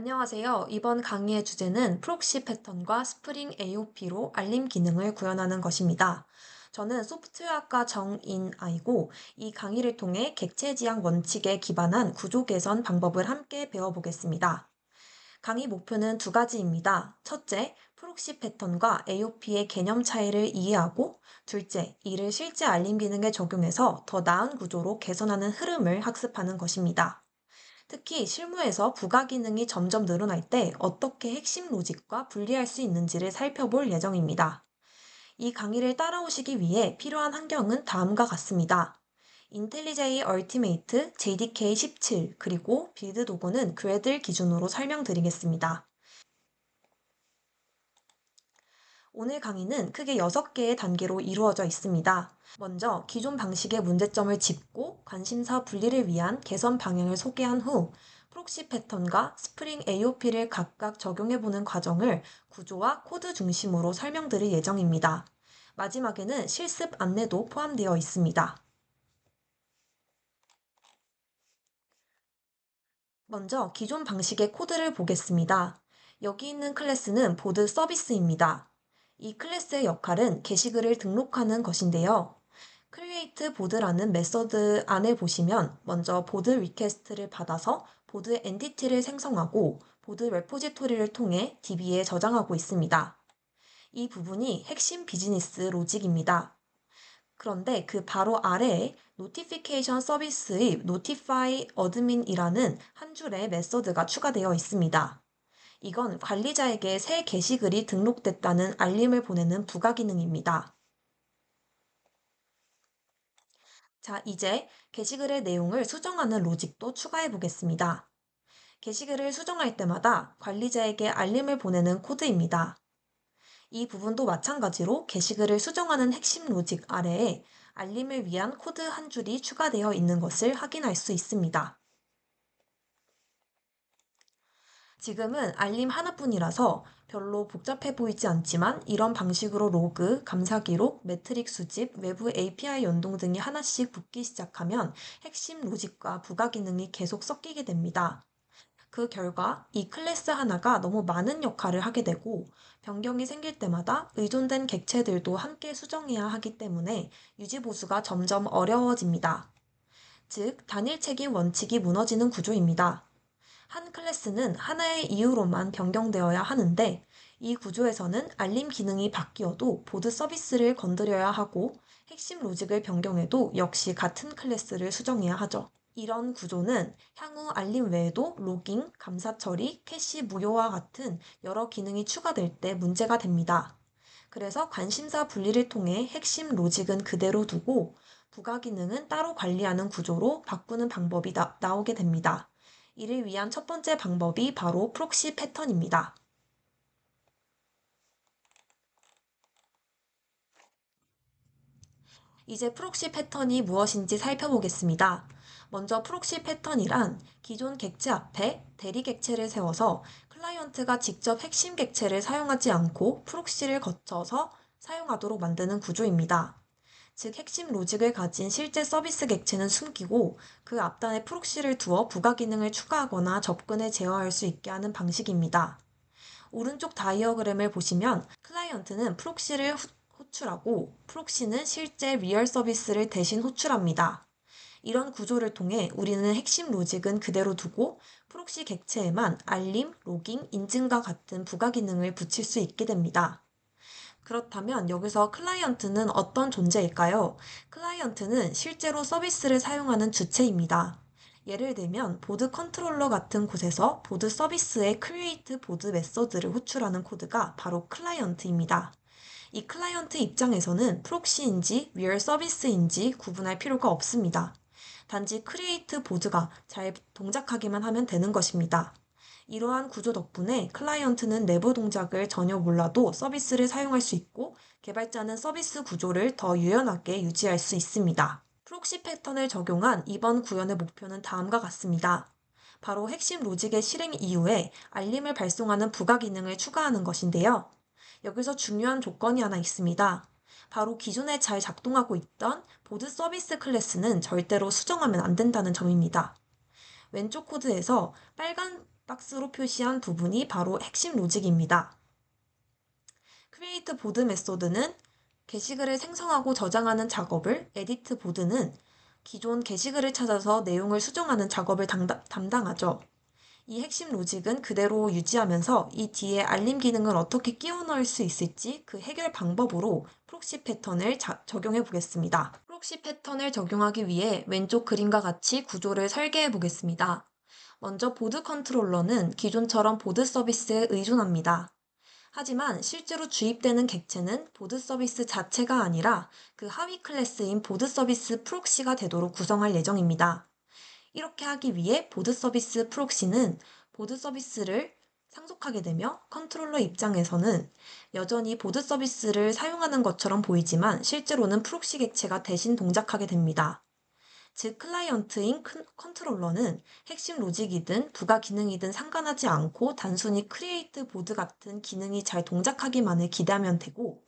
안녕하세요. 이번 강의의 주제는 프록시 패턴과 스프링 AOP로 알림 기능을 구현하는 것입니다. 저는 소프트웨어학과 정인아이고 이 강의를 통해 객체 지향 원칙에 기반한 구조 개선 방법을 함께 배워보겠습니다. 강의 목표는 두 가지입니다. 첫째, 프록시 패턴과 AOP의 개념 차이를 이해하고, 둘째, 이를 실제 알림 기능에 적용해서 더 나은 구조로 개선하는 흐름을 학습하는 것입니다. 특히 실무에서 부가 기능이 점점 늘어날 때 어떻게 핵심 로직과 분리할 수 있는지를 살펴볼 예정입니다. 이 강의를 따라오시기 위해 필요한 환경은 다음과 같습니다. 인텔리제이 얼티메이트 JDK 17 그리고 빌드 도구는 그래들 기준으로 설명드리겠습니다. 오늘 강의는 크게 6개의 단계로 이루어져 있습니다. 먼저 기존 방식의 문제점을 짚고 관심사 분리를 위한 개선 방향을 소개한 후 프록시 패턴과 스프링 AOP를 각각 적용해보는 과정을 구조와 코드 중심으로 설명드릴 예정입니다. 마지막에는 실습 안내도 포함되어 있습니다. 먼저 기존 방식의 코드를 보겠습니다. 여기 있는 클래스는 보드 서비스입니다. 이 클래스의 역할은 게시글을 등록하는 것인데요. create 보드라는 메서드 안에 보시면 먼저 보드 리퀘스트를 받아서 보드 엔티티를 생성하고 보드 레포지토리를 통해 DB에 저장하고 있습니다. 이 부분이 핵심 비즈니스 로직입니다. 그런데 그 바로 아래에 노티피케이션 서비스의 notify admin이라는 한 줄의 메서드가 추가되어 있습니다. 이건 관리자에게 새 게시글이 등록됐다는 알림을 보내는 부가 기능입니다. 자, 이제 게시글의 내용을 수정하는 로직도 추가해 보겠습니다. 게시글을 수정할 때마다 관리자에게 알림을 보내는 코드입니다. 이 부분도 마찬가지로 게시글을 수정하는 핵심 로직 아래에 알림을 위한 코드 한 줄이 추가되어 있는 것을 확인할 수 있습니다. 지금은 알림 하나뿐이라서 별로 복잡해 보이지 않지만 이런 방식으로 로그, 감사 기록, 매트릭 수집, 외부 API 연동 등이 하나씩 붙기 시작하면 핵심 로직과 부가 기능이 계속 섞이게 됩니다. 그 결과 이 클래스 하나가 너무 많은 역할을 하게 되고 변경이 생길 때마다 의존된 객체들도 함께 수정해야 하기 때문에 유지 보수가 점점 어려워집니다. 즉, 단일 책임 원칙이 무너지는 구조입니다. 한 클래스는 하나의 이유로만 변경되어야 하는데 이 구조에서는 알림 기능이 바뀌어도 보드 서비스를 건드려야 하고 핵심 로직을 변경해도 역시 같은 클래스를 수정해야 하죠. 이런 구조는 향후 알림 외에도 로깅, 감사 처리, 캐시 무효와 같은 여러 기능이 추가될 때 문제가 됩니다. 그래서 관심사 분리를 통해 핵심 로직은 그대로 두고 부가 기능은 따로 관리하는 구조로 바꾸는 방법이 나오게 됩니다. 이를 위한 첫 번째 방법이 바로 프록시 패턴입니다. 이제 프록시 패턴이 무엇인지 살펴보겠습니다. 먼저 프록시 패턴이란 기존 객체 앞에 대리 객체를 세워서 클라이언트가 직접 핵심 객체를 사용하지 않고 프록시를 거쳐서 사용하도록 만드는 구조입니다. 즉 핵심 로직을 가진 실제 서비스 객체는 숨기고 그 앞단에 프록시를 두어 부가 기능을 추가하거나 접근을 제어할 수 있게 하는 방식입니다. 오른쪽 다이어그램을 보시면 클라이언트는 프록시를 호출하고 프록시는 실제 리얼 서비스를 대신 호출합니다. 이런 구조를 통해 우리는 핵심 로직은 그대로 두고 프록시 객체에만 알림, 로깅, 인증과 같은 부가 기능을 붙일 수 있게 됩니다. 그렇다면 여기서 클라이언트는 어떤 존재일까요? 클라이언트는 실제로 서비스를 사용하는 주체입니다. 예를 들면 보드 컨트롤러 같은 곳에서 보드 서비스의 create 보드 메서드를 호출하는 코드가 바로 클라이언트입니다. 이 클라이언트 입장에서는 프록시인지 리얼 서비스인지 구분할 필요가 없습니다. 단지 create 보드가 잘 동작하기만 하면 되는 것입니다. 이러한 구조 덕분에 클라이언트는 내부 동작을 전혀 몰라도 서비스를 사용할 수 있고 개발자는 서비스 구조를 더 유연하게 유지할 수 있습니다. 프록시 패턴을 적용한 이번 구현의 목표는 다음과 같습니다. 바로 핵심 로직의 실행 이후에 알림을 발송하는 부가 기능을 추가하는 것인데요. 여기서 중요한 조건이 하나 있습니다. 바로 기존에 잘 작동하고 있던 보드 서비스 클래스는 절대로 수정하면 안 된다는 점입니다. 왼쪽 코드에서 빨간 박스로 표시한 부분이 바로 핵심 로직입니다. 크리에이트 보드 메소드는 게시글을 생성하고 저장하는 작업을, 에디트 보드는 기존 게시글을 찾아서 내용을 수정하는 작업을 담당하죠. 이 핵심 로직은 그대로 유지하면서 이 뒤에 알림 기능을 어떻게 끼워 넣을 수 있을지 그 해결 방법으로 프록시 패턴을 적용해 보겠습니다. 프록시 패턴을 적용하기 위해 왼쪽 그림과 같이 구조를 설계해 보겠습니다. 먼저 보드 컨트롤러는 기존처럼 보드 서비스에 의존합니다. 하지만 실제로 주입되는 객체는 보드 서비스 자체가 아니라 그 하위 클래스인 보드 서비스 프록시가 되도록 구성할 예정입니다. 이렇게 하기 위해 보드 서비스 프록시는 보드 서비스를 상속하게 되며 컨트롤러 입장에서는 여전히 보드 서비스를 사용하는 것처럼 보이지만 실제로는 프록시 객체가 대신 동작하게 됩니다. 즉 클라이언트인 컨트롤러는 핵심 로직이든 부가 기능이든 상관하지 않고 단순히 크리에이트 보드 같은 기능이 잘 동작하기만을 기대하면 되고,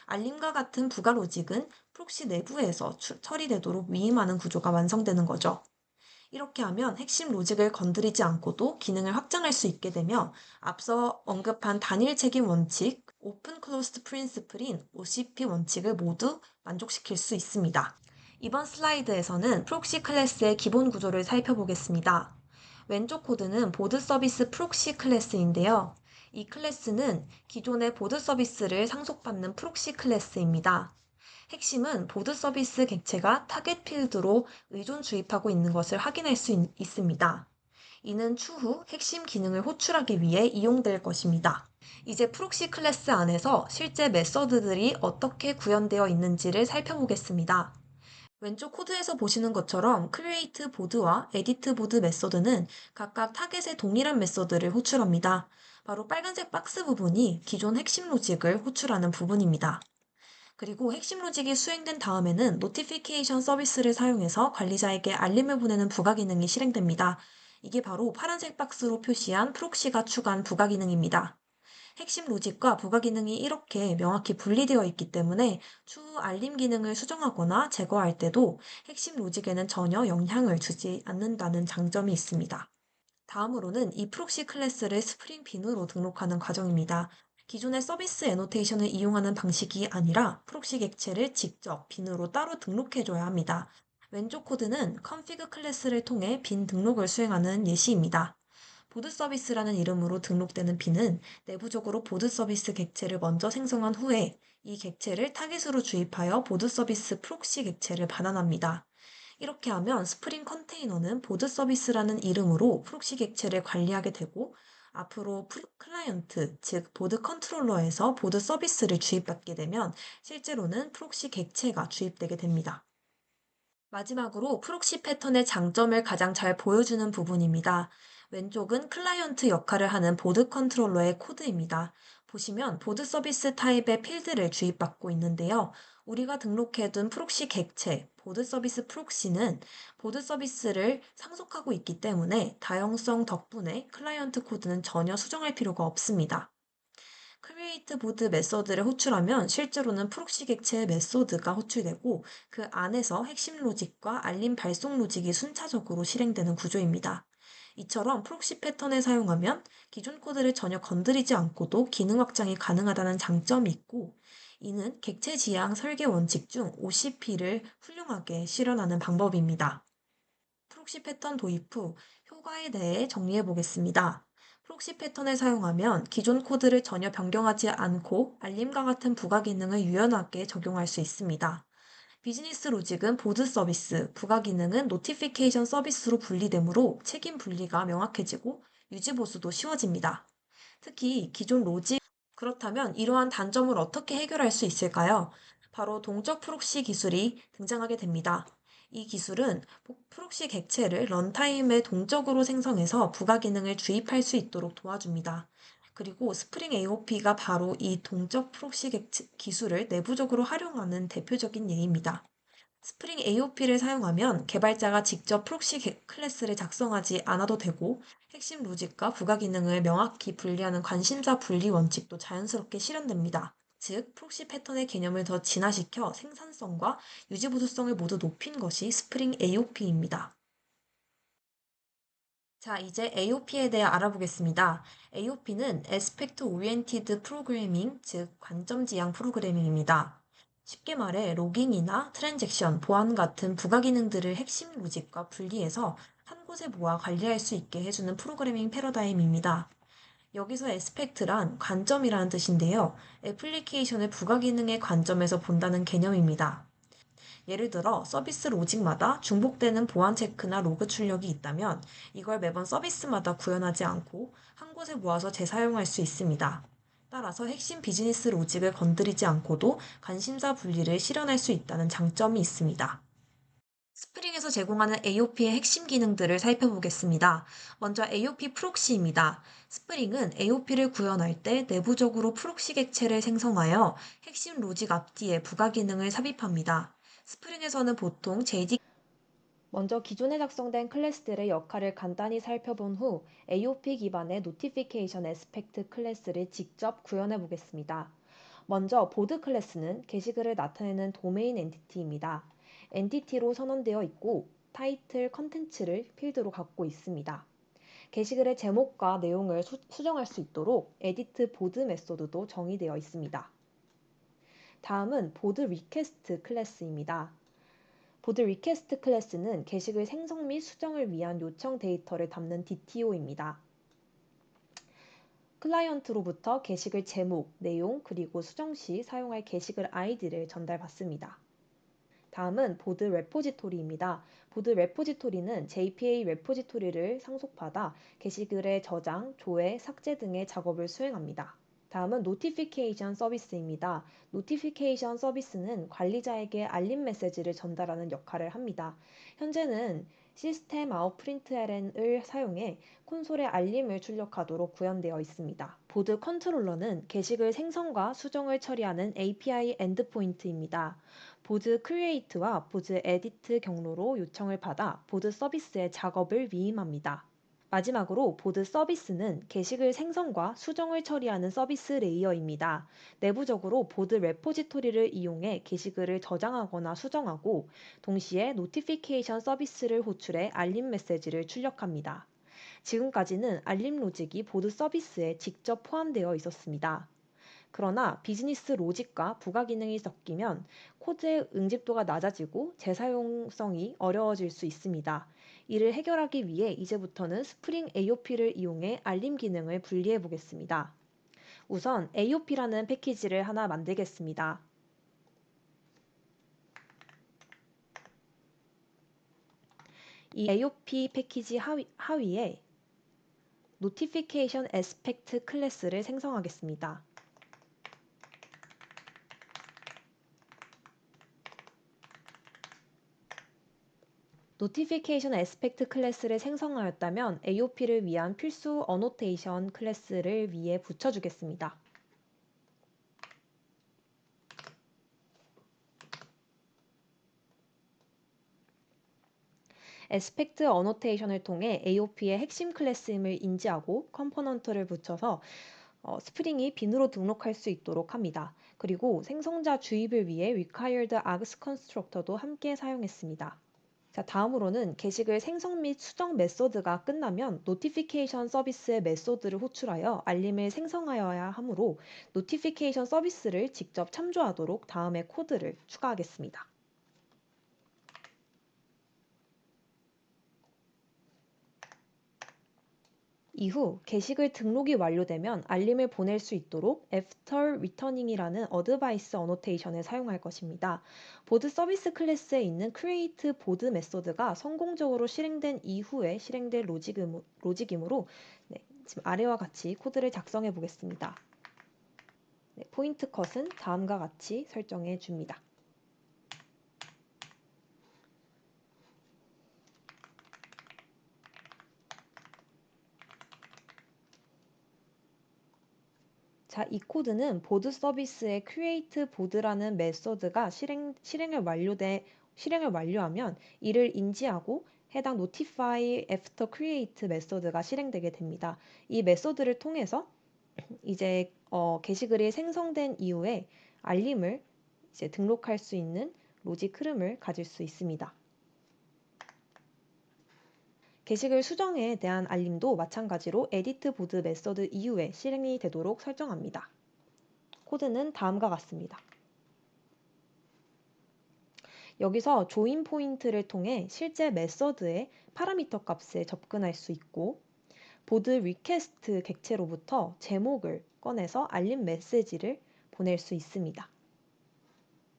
알림과 같은 부가 로직은 프록시 내부에서 처리되도록 위임하는 구조가 완성되는 거죠. 이렇게 하면 핵심 로직을 건드리지 않고도 기능을 확장할 수 있게 되며 앞서 언급한 단일 책임 원칙, 오픈 클로스드 프린시플인 OCP 원칙을 모두 만족시킬 수 있습니다. 이번 슬라이드에서는 프록시 클래스의 기본 구조를 살펴보겠습니다. 왼쪽 코드는 보드 서비스 프록시 클래스인데요. 이 클래스는 기존의 보드 서비스를 상속받는 프록시 클래스입니다. 핵심은 보드 서비스 객체가 타겟 필드로 의존 주입하고 있는 것을 확인할 수 있습니다. 이는 추후 핵심 기능을 호출하기 위해 이용될 것입니다. 이제 프록시 클래스 안에서 실제 메서드들이 어떻게 구현되어 있는지를 살펴보겠습니다. 왼쪽 코드에서 보시는 것처럼 create 보드와 edit 보드 메서드는 각각 타겟의 동일한 메서드를 호출합니다. 바로 빨간색 박스 부분이 기존 핵심 로직을 호출하는 부분입니다. 그리고 핵심 로직이 수행된 다음에는 노티피케이션 서비스를 사용해서 관리자에게 알림을 보내는 부가 기능이 실행됩니다. 이게 바로 파란색 박스로 표시한 프록시가 추가한 부가 기능입니다. 핵심 로직과 부가 기능이 이렇게 명확히 분리되어 있기 때문에 추후 알림 기능을 수정하거나 제거할 때도 핵심 로직에는 전혀 영향을 주지 않는다는 장점이 있습니다. 다음으로는 이 프록시 클래스를 스프링 빈으로 등록하는 과정입니다. 기존의 서비스 애노테이션을 이용하는 방식이 아니라 프록시 객체를 직접 빈으로 따로 등록해줘야 합니다. 왼쪽 코드는 config 클래스를 통해 빈 등록을 수행하는 예시입니다. 보드 서비스라는 이름으로 등록되는 빈은 내부적으로 보드 서비스 객체를 먼저 생성한 후에 이 객체를 타깃으로 주입하여 보드 서비스 프록시 객체를 반환합니다. 이렇게 하면 스프링 컨테이너는 보드 서비스라는 이름으로 프록시 객체를 관리하게 되고 앞으로 클라이언트, 즉 보드 컨트롤러에서 보드 서비스를 주입받게 되면 실제로는 프록시 객체가 주입되게 됩니다. 마지막으로 프록시 패턴의 장점을 가장 잘 보여주는 부분입니다. 왼쪽은 클라이언트 역할을 하는 보드 컨트롤러의 코드입니다. 보시면 보드 서비스 타입의 필드를 주입받고 있는데요. 우리가 등록해둔 프록시 객체, 보드 서비스 프록시는 보드 서비스를 상속하고 있기 때문에 다용성 덕분에 클라이언트 코드는 전혀 수정할 필요가 없습니다. 크리에이트 보드 메서드를 호출하면 실제로는 프록시 객체의 메소드가 호출되고 그 안에서 핵심 로직과 알림 발송 로직이 순차적으로 실행되는 구조입니다. 이처럼 프록시 패턴을 사용하면 기존 코드를 전혀 건드리지 않고도 기능 확장이 가능하다는 장점이 있고, 이는 객체 지향 설계 원칙 중 OCP를 훌륭하게 실현하는 방법입니다. 프록시 패턴 도입 후 효과에 대해 정리해 보겠습니다. 프록시 패턴을 사용하면 기존 코드를 전혀 변경하지 않고 알림과 같은 부가 기능을 유연하게 적용할 수 있습니다. 비즈니스 로직은 보드 서비스, 부가 기능은 노티피케이션 서비스로 분리되므로 책임 분리가 명확해지고 유지 보수도 쉬워집니다. 특히 기존 로직, 그렇다면 이러한 단점을 어떻게 해결할 수 있을까요? 바로 동적 프록시 기술이 등장하게 됩니다. 이 기술은 프록시 객체를 런타임에 동적으로 생성해서 부가 기능을 주입할 수 있도록 도와줍니다. 그리고 스프링 AOP가 바로 이 동적 프록시 기술을 내부적으로 활용하는 대표적인 예입니다. 스프링 AOP를 사용하면 개발자가 직접 프록시 클래스를 작성하지 않아도 되고 핵심 로직과 부가 기능을 명확히 분리하는 관심사 분리 원칙도 자연스럽게 실현됩니다. 즉, 프록시 패턴의 개념을 더 진화시켜 생산성과 유지보수성을 모두 높인 것이 스프링 AOP입니다. 자, 이제 AOP에 대해 알아보겠습니다. AOP는 Aspect Oriented Programming, 즉 관점 지향 프로그래밍입니다. 쉽게 말해 로깅이나 트랜잭션, 보안 같은 부가 기능들을 핵심 로직과 분리해서 한 곳에 모아 관리할 수 있게 해주는 프로그래밍 패러다임입니다. 여기서 에스펙트란 관점이라는 뜻인데요. 애플리케이션을 부가 기능의 관점에서 본다는 개념입니다. 예를 들어 서비스 로직마다 중복되는 보안 체크나 로그 출력이 있다면 이걸 매번 서비스마다 구현하지 않고 한 곳에 모아서 재사용할 수 있습니다. 따라서 핵심 비즈니스 로직을 건드리지 않고도 관심사 분리를 실현할 수 있다는 장점이 있습니다. 스프링에서 제공하는 AOP의 핵심 기능들을 살펴보겠습니다. 먼저 AOP 프록시입니다. 스프링은 AOP를 구현할 때 내부적으로 프록시 객체를 생성하여 핵심 로직 앞뒤에 부가 기능을 삽입합니다. 스프링에서는 보통 JD 먼저 기존에 작성된 클래스들의 역할을 간단히 살펴본 후 AOP 기반의 노티피케이션 에스펙트 클래스를 직접 구현해 보겠습니다. 먼저 보드 클래스는 게시글을 나타내는 도메인 엔티티입니다. 엔티티로 선언되어 있고 타이틀 컨텐츠를 필드로 갖고 있습니다. 게시글의 제목과 내용을 수정할 수 있도록 에디트 보드 메소드도 정의되어 있습니다. 다음은 보드 리퀘스트 클래스입니다. 보드 리퀘스트 클래스는 게시글 생성 및 수정을 위한 요청 데이터를 담는 DTO입니다. 클라이언트로부터 게시글 제목, 내용, 그리고 수정 시 사용할 게시글 아이디를 전달받습니다. 다음은 보드 레포지토리입니다. 보드 레포지토리는 JPA 레포지토리를 상속받아 게시글의 저장, 조회, 삭제 등의 작업을 수행합니다. 다음은 노티피케이션 서비스입니다. 노티피케이션 서비스는 관리자에게 알림 메시지를 전달하는 역할을 합니다. 현재는 시스템 아웃 프린트LN을 사용해 콘솔에 알림을 출력하도록 구현되어 있습니다. 보드 컨트롤러는 게시글 생성과 수정을 처리하는 API 엔드포인트입니다. 보드 크리에이트와 보드 에디트 경로로 요청을 받아 보드 서비스의 작업을 위임합니다. 마지막으로 보드 서비스는 게시글 생성과 수정을 처리하는 서비스 레이어입니다. 내부적으로 보드 레포지토리를 이용해 게시글을 저장하거나 수정하고 동시에 노티피케이션 서비스를 호출해 알림 메시지를 출력합니다. 지금까지는 알림 로직이 보드 서비스에 직접 포함되어 있었습니다. 그러나 비즈니스 로직과 부가 기능이 섞이면 코드의 응집도가 낮아지고 재사용성이 어려워질 수 있습니다. 이를 해결하기 위해 이제부터는 스프링 AOP를 이용해 알림 기능을 분리해 보겠습니다. 우선 AOP라는 패키지를 하나 만들겠습니다. 이 AOP 패키지 하위에 노티피케이션 에스펙트 클래스를 생성하겠습니다. 노티피케이션 에스펙트 클래스를 생성하였다면 AOP를 위한 필수 어노테이션 클래스를 위에 붙여주겠습니다. 에스펙트 어노테이션을 통해 AOP의 핵심 클래스임을 인지하고 컴포넌트를 붙여서 스프링이 빈으로 등록할 수 있도록 합니다. 그리고 생성자 주입을 위해 required args constructor도 함께 사용했습니다. 자, 다음으로는 게시글 생성 및 수정 메소드가 끝나면 노티피케이션 서비스의 메소드를 호출하여 알림을 생성하여야 하므로 노티피케이션 서비스를 직접 참조하도록 다음에 코드를 추가하겠습니다. 이후 게시글 등록이 완료되면 알림을 보낼 수 있도록 after returning이라는 어드바이스 어노테이션을 사용할 것입니다. 보드 서비스 클래스에 있는 create 보드 메소드가 성공적으로 실행된 이후에 실행될 로직이므로 지금 아래와 같이 코드를 작성해 보겠습니다. 포인트 컷은 다음과 같이 설정해 줍니다. 자, 이 코드는 보드 서비스의 create 보드라는 메소드가 실행을 완료하면 이를 인지하고 해당 notify after create 메소드가 실행되게 됩니다. 이 메소드를 통해서 이제 게시글이 생성된 이후에 알림을 이제 등록할 수 있는 로직 흐름을 가질 수 있습니다. 게시글 수정에 대한 알림도 마찬가지로 에디트 보드 메서드 이후에 실행이 되도록 설정합니다. 코드는 다음과 같습니다. 여기서 조인 포인트를 통해 실제 메서드의 파라미터 값에 접근할 수 있고, 보드 리퀘스트 객체로부터 제목을 꺼내서 알림 메시지를 보낼 수 있습니다.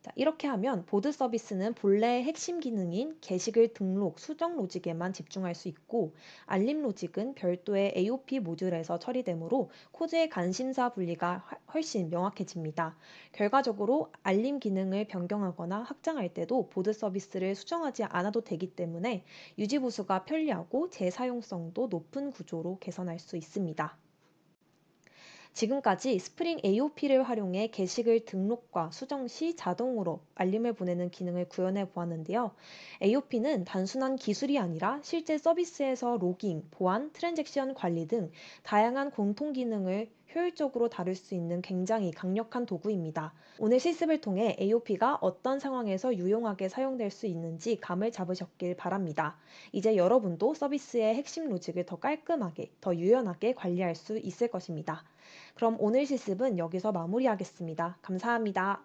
자, 이렇게 하면 보드 서비스는 본래의 핵심 기능인 게시글 등록, 수정 로직에만 집중할 수 있고, 알림 로직은 별도의 AOP 모듈에서 처리되므로 코드의 관심사 분리가 훨씬 명확해집니다. 결과적으로 알림 기능을 변경하거나 확장할 때도 보드 서비스를 수정하지 않아도 되기 때문에 유지 보수가 편리하고 재사용성도 높은 구조로 개선할 수 있습니다. 지금까지 스프링 AOP를 활용해 게시글 등록과 수정 시 자동으로 알림을 보내는 기능을 구현해 보았는데요. AOP는 단순한 기술이 아니라 실제 서비스에서 로깅, 보안, 트랜잭션 관리 등 다양한 공통 기능을 효율적으로 다룰 수 있는 굉장히 강력한 도구입니다. 오늘 실습을 통해 AOP가 어떤 상황에서 유용하게 사용될 수 있는지 감을 잡으셨길 바랍니다. 이제 여러분도 서비스의 핵심 로직을 더 깔끔하게, 더 유연하게 관리할 수 있을 것입니다. 그럼 오늘 실습은 여기서 마무리하겠습니다. 감사합니다.